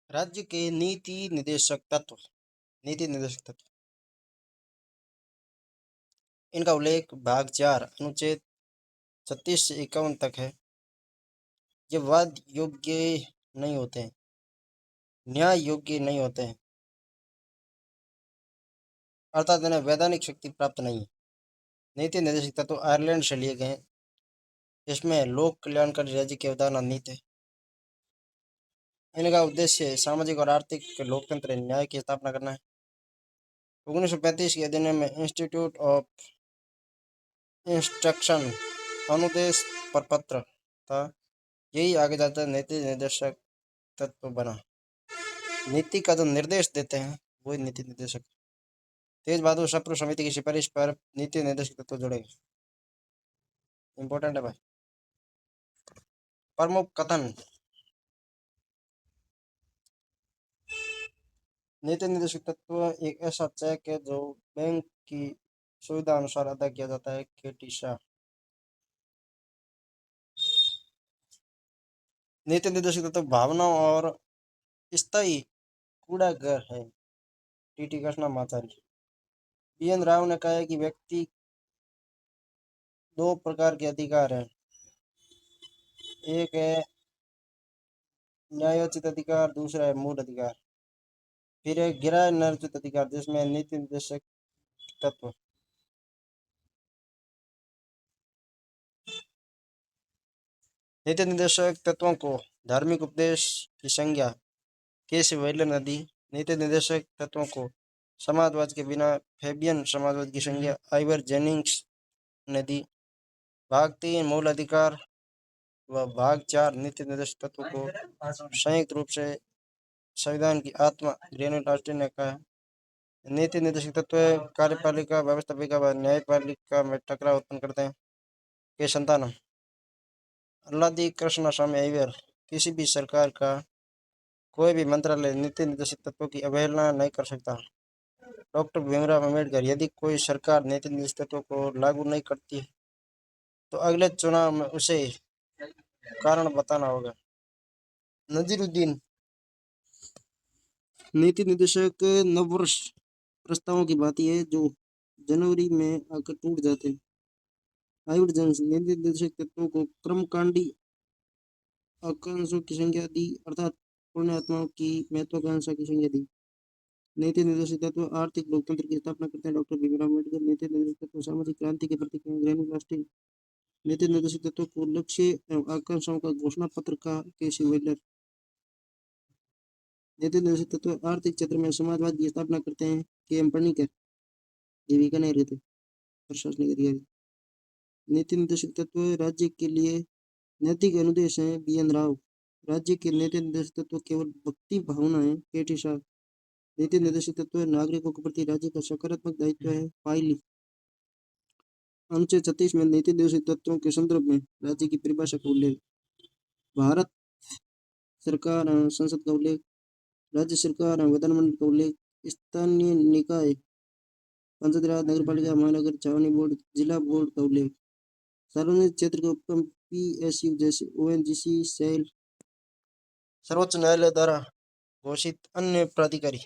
राज्य के नीति निर्देशक तत्व। नीति निर्देशक तत्व इनका उल्लेख भाग 4 अनुच्छेद 36 से 51 तक है। ये वाद योग्य नहीं होते हैं, न्याय योग्य नहीं होते हैं, अर्थात इन्हें वैधानिक शक्ति प्राप्त नहीं है। नीति निर्देशक तत्व आयरलैंड से लिए गए हैं। इसमें लोक कल्याणकारी राज्य की अवधारणा नीति है। इनका उद्देश्य सामाजिक और आर्थिक लोकतंत्र न्याय की स्थापना करना है। 1935 के अधिनियम में इंस्टीट्यूट ऑफ इंस्ट्रक्शन अनुदेश प्रपत्र था। यही आगे जाकर नीति निर्देशक तत्व बना। नीति का जो निर्देश देते हैं वही नीति निर्देशक। तेज बहादुर सप्रू समिति की सिफारिश पर नीति निर्देशक तत्व जोड़ेंगे। इंपॉर्टेंट है भाई। प्रमुख कथन। नीति निर्देशक तत्व एक ऐसा चेक है जो बैंक की सुविधा अनुसार अदा किया जाता है। केटी शाह। नीति निर्देशक तत्व भावनाओं और स्थायी कूड़ागर है। टीटी कृष्णमाचारी। बीएन राव ने कहा है कि व्यक्ति दो प्रकार के अधिकार हैं। एक है न्यायोचित अधिकार, दूसरा है मूल अधिकार। फिर है गिराए न्यायोचित अधिकार जिसमें नीति निर्देशक तत्व। नीति निर्देशक तत्वों को धार्मिक उपदेश की संज्ञा केसी वेलन ने दी। नीति निर्देशक तत्वों को समाजवाद के बिना फैबियन समाजवाद की संज्ञा आइवर जेनिंग्स ने दी। भाग 3 मूल अधिकार व भाग 4 नीति निर्देशक तत्व को संयुक्त रूप से संविधान की आत्मा ग्रेनुल ऑस्टिन ने कहा। नीति निर्देशक तत्व कार्यपालिका, व्यवस्थापिका व न्यायपालिका में टकराव उत्पन्न करते हैं। के संतानम। अल्लादी कृष्ण स्वामी अय्यर। किसी भी सरकार का कोई भी मंत्रालय नीति निर्देशक तत्वों की अवहेलना नहीं कर सकता। डॉक्टर भीमराव अम्बेडकर। यदि कोई सरकार नीति निर्देशक तत्वों को लागू नहीं करती तो अगले चुनाव में उसे कारण बताना होगा। नजीरुद्दीन। नीति निर्देशक नववर्ष प्रस्तावों की भांति है जो जनवरी में आकर टूट जाते हैं। Ivor Jennings. नीति निर्देशक तत्वों को क्रमकांडी आकांक्षों की संख्या दी, अर्थात पुण्य आत्माओं की महत्वाकांक्षा की संख्या दी। नीति निर्देशक तत्व आर्थिक लोकतंत्र की स्थापना करते हैं। डॉक्टर भीमराव अम्बेडकर। नीति निर्देशक तत्व सामाजिक क्रांति के प्रतीक हैं। Granule Austin. नीति निर्देशक तत्व को लक्ष्य एवं आकांक्षाओं का घोषणा पत्र का केसी वेलर। नीति निर्देशक तत्व आर्थिक क्षेत्र में समाजवाद की स्थापना करते हैं। के एम पणिकर। ये बीकानेर थे प्रशासनिक अधिकारी। नीति निर्देशक तत्व राज्य के लिए नैतिक अनुदेश हैं। बीएन राव। राज्य के नीति निर्देशक तत्व केवल भक्ति भावना है। केटी शाह। नीति निर्देशक तत्व नागरिकों के प्रति राज्य का सकारात्मक दायित्व है। पाइली। अनुच्छेद 36 में नीति निर्देशक तत्वों के संदर्भ में राज्य की परिभाषा का उल्लेख। भारत सरकार संसद का उल्लेख। राज्य सरकार विधानमंडल का उल्लेख। स्थानीय निकाय, पंचायत राज, नगरपालिका, महानगर, छावनी बोर्ड, जिला बोर्ड का उल्लेख। सार्वजनिक क्षेत्र के उपक्रम पीएसयू जैसे ओएनजीसी, सेल। सर्वोच्च न्यायालय द्वारा घोषित अन्य प्राधिकारी।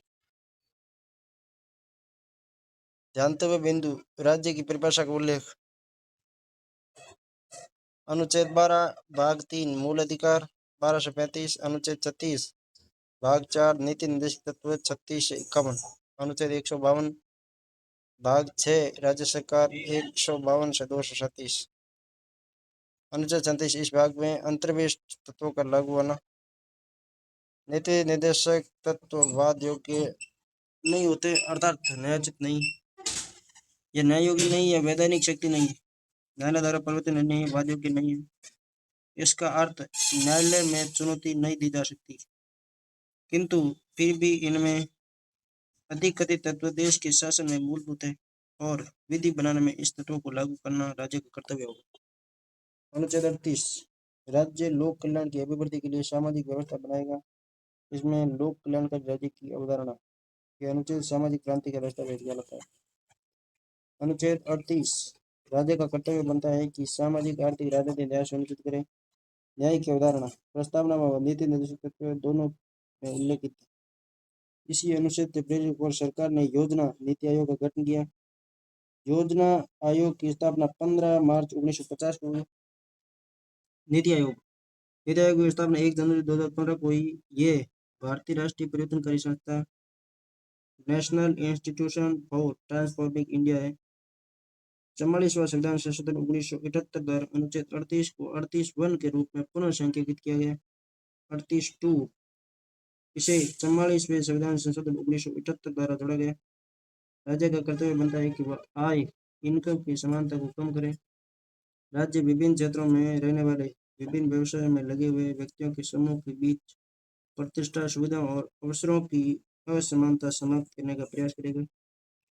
ध्यातव्य बिंदु। राज्य की परिभाषा का उल्लेख। अनुच्छेद 12 भाग 3 मूल अधिकार 12 से 35। अनुच्छेद 36 भाग 4 नीति निर्देशक तत्व 36 से 51। अनुच्छेद 152 भाग 6 राज्य सरकार 152 से 237। अनुच्छेद 37 इस भाग में अंतर्विष्ट तत्वों का लागू होना। नीति निर्देशक तत्व वाद योग्य नहीं होते, अर्थात न्यायोचित नहीं। यह न्याय योग्य नहीं है, वैधानिक शक्ति नहीं है, न्यायालय द्वारा परिवर्तन नहीं है, वाद योग्य नहीं है। इसका अर्थ न्यायालय में चुनौती नहीं दी जा सकती, किंतु फिर भी इनमें अधिकथित तत्व देश के शासन में मूलभूत है और विधि बनाने में इस तत्वों को लागू करना राज्य का कर्तव्य होगा। अनुच्छेद 38 राज्य लोक कल्याण की अभिवृद्धि के लिए सामाजिक व्यवस्था बनाएगा। इसमें लोक कल्याणकारी राज्य की अवधारणा के अनुच्छेद सामाजिक क्रांति का दस्तावेज कहलाता है। अनुच्छेद 38 राज्य का कर्तव्य बनता है कि सामाजिक, आर्थिक, राजनीतिक न्याय सुनिश्चित करें। न्याय की अवधारणा प्रस्तावना व नीति निर्देशक तत्व दोनों में उल्लेखित है। इसी अनुच्छेद से प्रेरित होकर सरकार ने योजना नीति आयोग का गठन किया। योजना आयोग की स्थापना 15 मार्च 1950 को हुई। नीति आयोग की स्थापना 1 जनवरी 2015 को हुई। ये भारतीय राष्ट्रीय परिवर्तनकारी संस्था national institution for transforming India है। 44वां संविधान संशोधन 1978 द्वारा अनुच्छेद 38 को 38(1) के रूप में पुनः संशोधित किया गया। 38(2) इसे 44वें संविधान संशोधन 1978 द्वारा जोड़ा गया। राज्य का कर्तव्य बनता है कि वह आय इनकम की समानता को कम करे। राज्य विभिन्न क्षेत्रों में रहने वाले विभिन्न व्यवसायों में लगे हुए व्यक्तियों के समूह के बीच प्रतिष्ठा, सुविधाओं और अवसरों की असमानता समाप्त करने का प्रयास करेगा।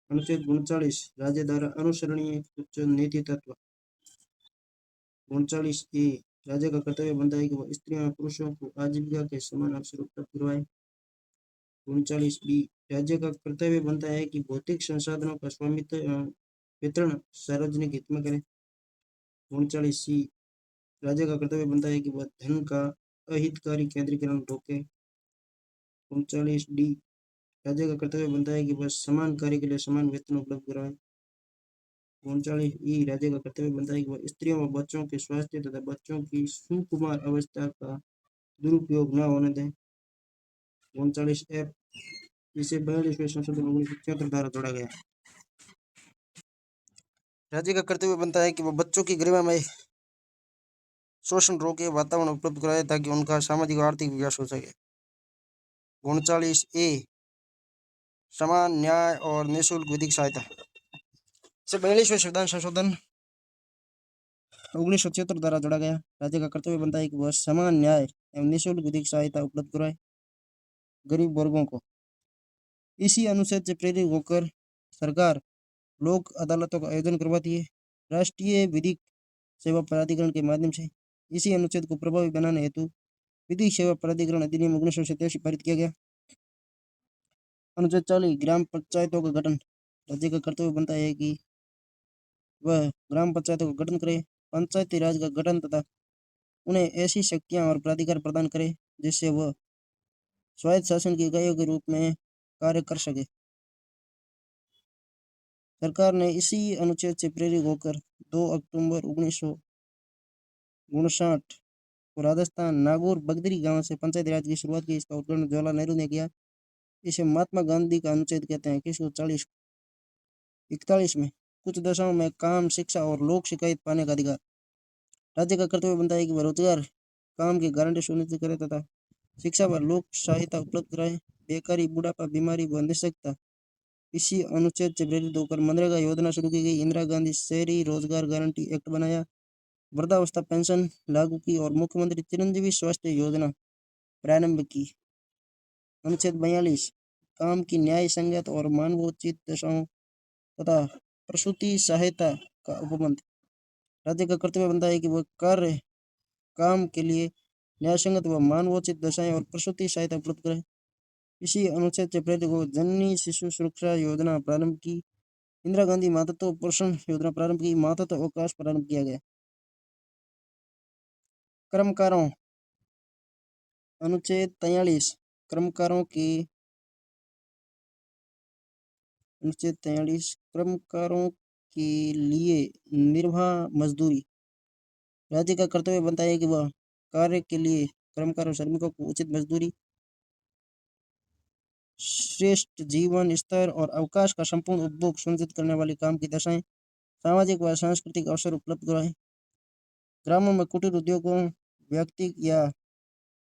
अनुच्छेद 39 राज्य द्वारा अनुसरणीय कुछ नीति तत्व। 39 राज्य का कर्तव्य बनता है कि वह स्त्रियों और पुरुषों को आजीविका के समान अवसर उपलब्ध करवाए। 39 राज्य का कर्तव्य बनता है कि भौतिक संसाधनों का स्वामित्व एवं वितरण सार्वजनिक हित में करें। 39 राज्य का कर्तव्य बनता है कि वह धन का अहितकारी केंद्रीकरण रोके। 39 राज्य का कर्तव्य बनता है कि वह समान कार्य के लिए समान वेतन उपलब्ध कराए। 39 राज्य का कर्तव्य बनता है कि वह स्त्रियों व बच्चों के स्वास्थ्य तथा बच्चों की सुकुमार अवस्था का दुरुपयोग न होने दें। 39 इसे 42वें संशोधन 1976 द्वारा जोड़ा गया। राज्य का कर्तव्य बनता है कि वह बच्चों की गरिमामय शोषण रोके, वातावरण उपलब्ध कराए ताकि उनका सामाजिक और आर्थिक विकास हो सके। 39 समान न्याय और निःशुल्क विधिक सहायता। 42वें संविधान संशोधन 1976 द्वारा जोड़ा गया। राज्य का कर्तव्य बनता है कि वह समान न्याय एवं निःशुल्क विधिक सहायता उपलब्ध कराए गरीब वर्गों को। इसी अनुच्छेद से प्रेरित होकर सरकार लोक अदालतों का आयोजन करवाती है राष्ट्रीय विधिक सेवा प्राधिकरण के माध्यम से। इसी अनुच्छेद को प्रभावी बनाने हेतु विधिक सेवा प्राधिकरण अधिनियम 1987 पारित किया गया। अनुच्छेद 40 ग्राम पंचायतों का गठन। राज्य का कर्तव्य बनता है कि वह ग्राम पंचायतों का गठन करे, पंचायती राज का गठन तथा उन्हें ऐसी शक्तियां और प्राधिकार प्रदान करे जिससे वह स्वायत्त शासन की इकाइयों के रूप में कार्य कर सके। सरकार ने इसी अनुच्छेद से प्रेरित होकर 2 अक्टूबर 1959 को राजस्थान नागौर बगदरी गांव से पंचायती राज की शुरुआत की। इसका उद्घाटन जवाहरलाल नेहरू ने किया। इसे महात्मा गांधी का अनुच्छेद कहते हैं। 41 में कुछ दशाओं में काम, शिक्षा और लोक शिकायत पाने का अधिकार। राज्य का कर्तव्य बनता है कि वह रोजगार, काम की गारंटी सुनिश्चित करे तथा शिक्षा व लोक सहायता उपलब्ध कराए। बेकारी, बुढ़ापा, बीमारी व निःशक्तता। इसी अनुच्छेद से प्रेरित होकर मनरेगा योजना शुरू की गई। इंदिरा गांधी शहरी रोजगार गारंटी एक्ट बनाया। वृद्धावस्था पेंशन लागू की और मुख्यमंत्री चिरंजीवी स्वास्थ्य योजना प्रारंभ की। अनुच्छेद 42 काम की न्याय संगत और मानवोचित दशाओं तथा प्रसूति सहायता का उपबंध। राज्य का कर्तव्य बनता है कि वह कार्य काम के लिए न्यायसंगत व मानवोचित दशाएं और प्रसूति सहायता उपलब्ध कराए। इसी अनुच्छेद से प्रेरित हो जननी शिशु सुरक्षा योजना प्रारंभ की। इंदिरा गांधी मातृत्व पोषण योजना प्रारंभ की। मातृत्व अवकाश प्रारंभ किया गया। कर्मकारों अनुच्छेद 43 कर्मकारों की अनुच्छेद 43 कर्मकारों के लिए निर्वाह मजदूरी। राज्य का कर्तव्य बनता है कि वह कार्य के लिए कर्मकारों श्रमिकों को उचित मजदूरी, श्रेष्ठ जीवन स्तर और अवकाश का संपूर्ण उपभोग सुनिश्चित करने वाली काम की दशाएं, सामाजिक व सांस्कृतिक अवसर उपलब्ध कराएं। ग्रामों में कुटीर उद्योगों व्यक्ति या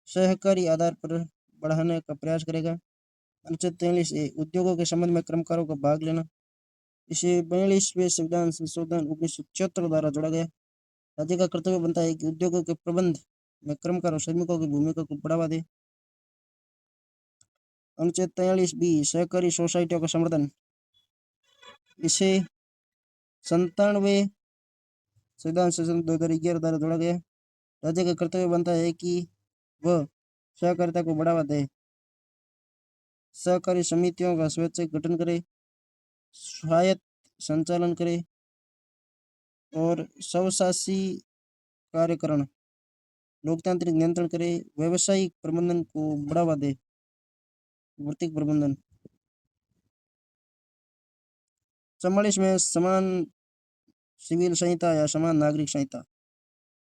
सहकारी आधार पर बढ़ाने का प्रयास करेगा। अनुच्छेद 43 उद्योगों के संबंध में कर्मकारों का भाग लेना। इसे 42वें संविधान संशोधन 1976 द्वारा जोड़ा गया। राज्य का कर्तव्य बनता है कि उद्योगों के प्रबंध में कर्मकारों श्रमिकों की भूमिका को बढ़ावा दे। अनुच्छेद 43 सहकारी सोसाइटियों का समर्थन। इसे 97वें संविधान संशोधन 2011 द्वारा जोड़ा गया। राज्य का कर्तव्य बनता है कि वह सहकारिता को बढ़ावा दे, सहकारी समितियों का स्वैच्छिक गठन करे, स्वायत्त संचालन करे और स्वशासी कार्यकरण, लोकतांत्रिक नियंत्रण करे, व्यावसायिक प्रबंधन को बढ़ावा दे। वित्तीय प्रबंधन। 44 में समान सिविल संहिता या समान नागरिक संहिता।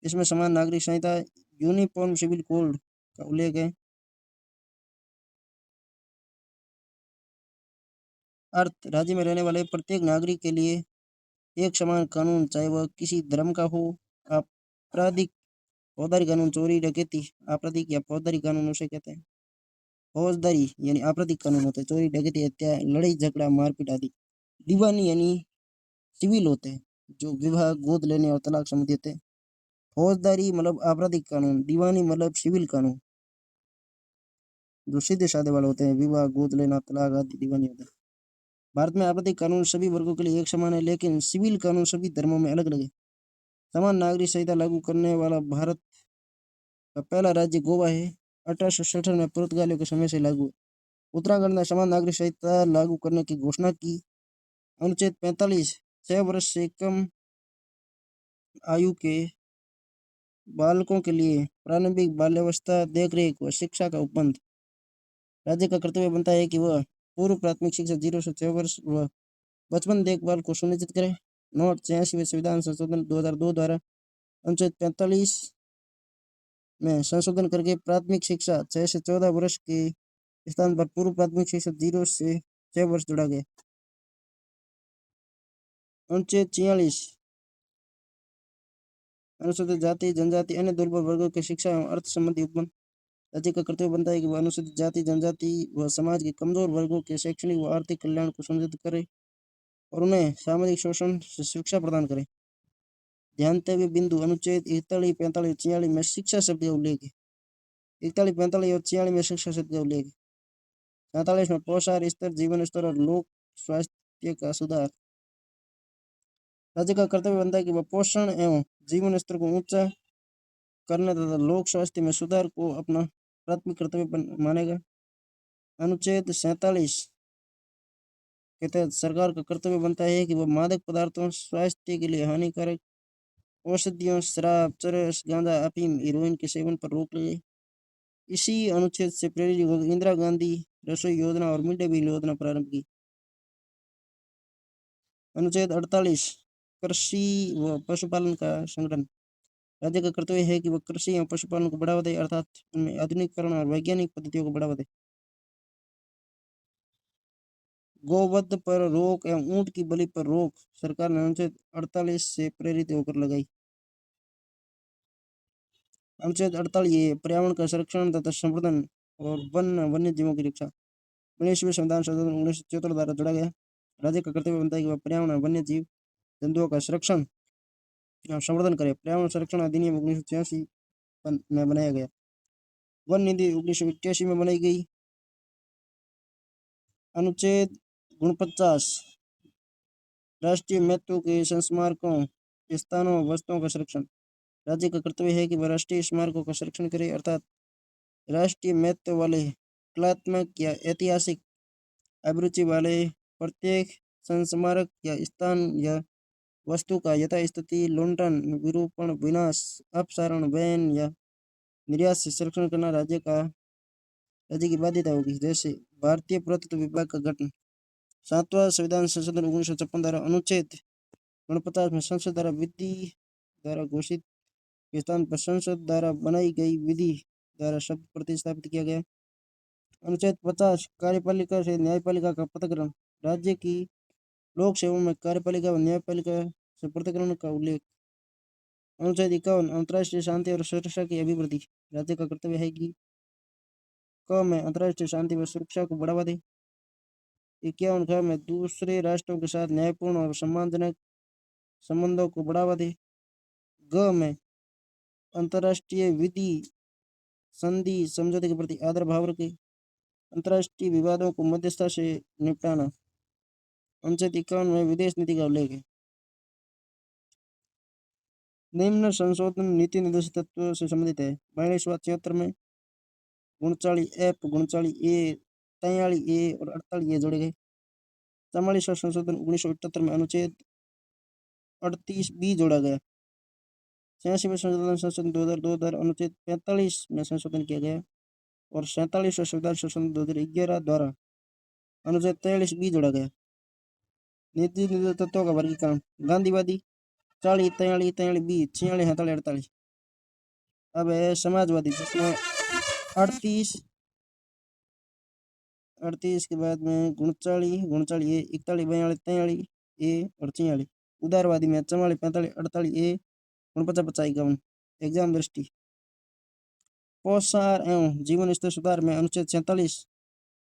इसमें समान नागरिक संहिता यूनिफॉर्म सिविल कोड का उल्लेख है। अर्थ राज्य में रहने वाले प्रत्येक नागरिक के लिए एक समान कानून, चाहे वह किसी धर्म का हो। आपराधिक फौजदारी कानून, चोरी डकैती आपराधिक या फौजदारी कानून उसे कहते हैं। फौजदारी यानी आपराधिक कानून होते हैं, चोरी डकैती हत्या लड़ाई झगड़ा मारपीट आदि। दीवानी यानी सिविल होते हैं, जो विवाह गोद लेने और तलाक संबंधी होते हैं। फौजदारी मतलब आपराधिक कानून, दीवानी मतलब सिविल कानून जो सीधे साधे वाले होते हैं, विवाह गोद लेना तलाक आदि दीवानी होता है। भारत में आपराधिक कानून सभी वर्गों के लिए एक समान है, लेकिन सिविल कानून सभी धर्मों में अलग अलग है। समान नागरिक संहिता लागू करने वाला भारत का पहला राज्य गोवा है। 1867 में पुर्तगालियों के समय से लागू है। उत्तराखंड ने समान नागरिक संहिता लागू करने की घोषणा की। अनुच्छेद 45 6 वर्ष से कम आयु के बालकों के लिए प्रारंभिक बाल्यावस्था देखरेख व शिक्षा का उपबंध। राज्य का कर्तव्य बनता है कि वह पूर्व प्राथमिक शिक्षा 0 से 6 वर्ष व बचपन देखभाल को सुनिश्चित करे। नोट 86वें संविधान संशोधन 2002 द्वारा अनुच्छेद 45 में संशोधन करके प्राथमिक शिक्षा 6 से 14 वर्ष के स्थान पर पूर्व प्राथमिक शिक्षा 0 से 6 वर्ष जोड़ा गया। अनुच्छेद 46 अनुसूचित जाति जनजाति अन्य दुर्बल वर्गों की शिक्षा एवं अर्थ संबंधी उपबंध। राज्य का कर्तव्य बनता है कि वह अनुसूचित जाति जनजाति व समाज के कमजोर वर्गों के शैक्षणिक व आर्थिक कल्याण को सुनिश्चित करे और उन्हें सामाजिक शोषण से सुरक्षा प्रदान करे। ध्यानतव्य बिंदु अनुच्छेद 41 45 46 में शिक्षा शब्द का उल्लेख है। 41 45 और 46 में शिक्षा शब्द का उल्लेख है। 47 में पोषण स्तर जीवन स्तर और लोक स्वास्थ्य का सुधार। राज्य का कर्तव्य बनता है कि वह पोषण एवं जीवन स्तर को ऊंचा करने तथा लोक स्वास्थ्य में सुधार को अपना प्राथमिक कर्तव्य मानेगा। अनुच्छेद 47 के तहत सरकार का कर्तव्य बनता है कि वह मादक पदार्थों, स्वास्थ्य के लिए हानिकारक औषधियों, शराब, चरस, गांजा, अफीम, हीरोइन के सेवन पर रोक लगे। इसी अनुच्छेद से प्रेरित होकर इंदिरा गांधी रसोई योजना और मिड डे मील योजना प्रारंभ की। अनुच्छेद 48 कृषि व पशुपालन का संगठन। राज्य का कर्तव्य है कि वह कृषि एवं पशुपालन को बढ़ावा दे, अर्थात उनमें आधुनिकीकरण और वैज्ञानिक पद्धतियों को बढ़ावा दे। गोवध पर रोक एवं ऊंट की बलि पर रोक सरकार ने अनुच्छेद 48 से प्रेरित होकर लगाई। अनुच्छेद 48 पर्यावरण का संरक्षण तथा संवर्धन और वन्य जीवों की रक्षा। 19वें संविधान संशोधन 1974 द्वारा जोड़ा गया। राज्य का कर्तव्य बनता है कि वह पर्यावरण, वन्य जीव जंतुओं का संरक्षण और संवर्धन करे। पर्यावरण संरक्षण अधिनियम 1986 में बनाया गया। वन नीति 1987 में बनाई गई। अनुच्छेद 49 राष्ट्रीय महत्व के स्मारकों, स्थानों व वस्तुओं का संरक्षण। राज्य का कर्तव्य है कि वह राष्ट्रीय स्मारकों का संरक्षण करे, अर्थात राष्ट्रीय महत्व वाले कलात्मक या ऐतिहासिक अभिरुचि वाले प्रत्येक संस्मारक या स्थान या वस्तु का यथास्थिति, लुंठन, विरूपण, विनाश, अपसारण, बैन या निर्यात से संरक्षण करना राज्य की बाध्यता होगी। जैसे भारतीय पुरातत्व विभाग का गठन। 7वां संविधान संशोधन 1956 द्वारा अनुच्छेद 49 में संसद द्वारा विधि द्वारा घोषित के स्थान पर संसद द्वारा बनाई गई विधि द्वारा शब्द प्रतिस्थापित किया गया। अनुच्छेद 50 कार्यपालिका से न्यायपालिका का पृथक्करण। राज्य की लोक सेवाओं में कार्यपालिका व न्यायपालिका से पृथक्करण का उल्लेख। अनुच्छेद 51 अंतर्राष्ट्रीय शांति और सुरक्षा की अभिवृद्धि। राज्य का कर्तव्य है कि क में अंतर्राष्ट्रीय शांति व सुरक्षा को बढ़ावा दे। 51 ख में दूसरे राष्ट्रों के साथ न्यायपूर्ण और सम्मानजनक संबंधों को बढ़ावा दे। ग में अंतर्राष्ट्रीय विधि संधि समझौते के प्रति आदर भाव रखे। अंतर्राष्ट्रीय विवादों को मध्यस्थता से निपटाना। अनुच्छेद 51 में विदेश नीति का उल्लेख है। निम्न संशोधन नीति निर्देश तत्व से संबंधित है। 42वां 76 में 39F 39A 43A और 48A जोड़े गए। 44वां संशोधन 1978 में अनुच्छेद 38B जोड़ा गया। 86वें संशोधन 2002 द्वारा अनुच्छेद 45 में संशोधन किया गया और 47वें संविधान संशोधन 2011 द्वारा अनुच्छेद 43 बी जोड़ा गया। नीति निर्देशक तत्वों का वर्गीकरण गांधीवादी 40, 43, 43 बी, 46, 47, 48। अब है समाजवादी जिसमें 38, 38 के बाद में 39, 39 ए, 41, 42, 43 ए और 46। उदारवादी में 44, 45, 48 ए, 49, 50, 51। एग्जाम दृष्टि पोषाहार एवं जीवन स्तर सुधार में अनुच्छेद 47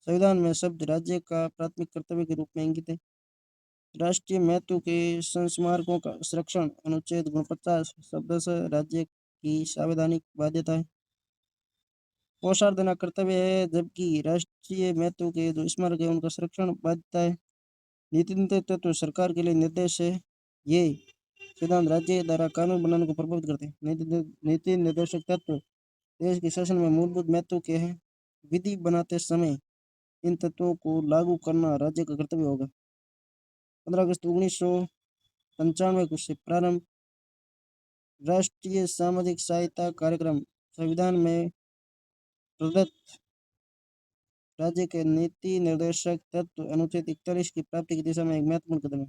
संविधान में शब्द राज्य का प्राथमिक कर्तव्य के रूप में इंगित है। राष्ट्रीय महत्व के संस्मारकों का संरक्षण अनुच्छेद 49 शब्द से राज्य की संवैधानिक बाध्यता है। पोषाहार देना कर्तव्य है जबकि राष्ट्रीय महत्व के जो स्मारक है उनका संरक्षण बाध्यता है। नीति निर्देशक तत्व सरकार के लिए निर्देश है। ये सिद्धांत राज्य द्वारा कानून बनाने को प्रभावित करते हैं। नीति निर्देशक तत्व देश के शासन में मूलभूत महत्व के हैं। विधि बनाते समय इन तत्वों को लागू करना राज्य का कर्तव्य होगा। 15 अगस्त 1995 से प्रारंभ राष्ट्रीय सामाजिक सहायता कार्यक्रम संविधान में प्रदत्त राज्य के नीति निर्देशक तत्व अनुच्छेद 41 की प्राप्ति की दिशा में एक महत्वपूर्ण कदम है।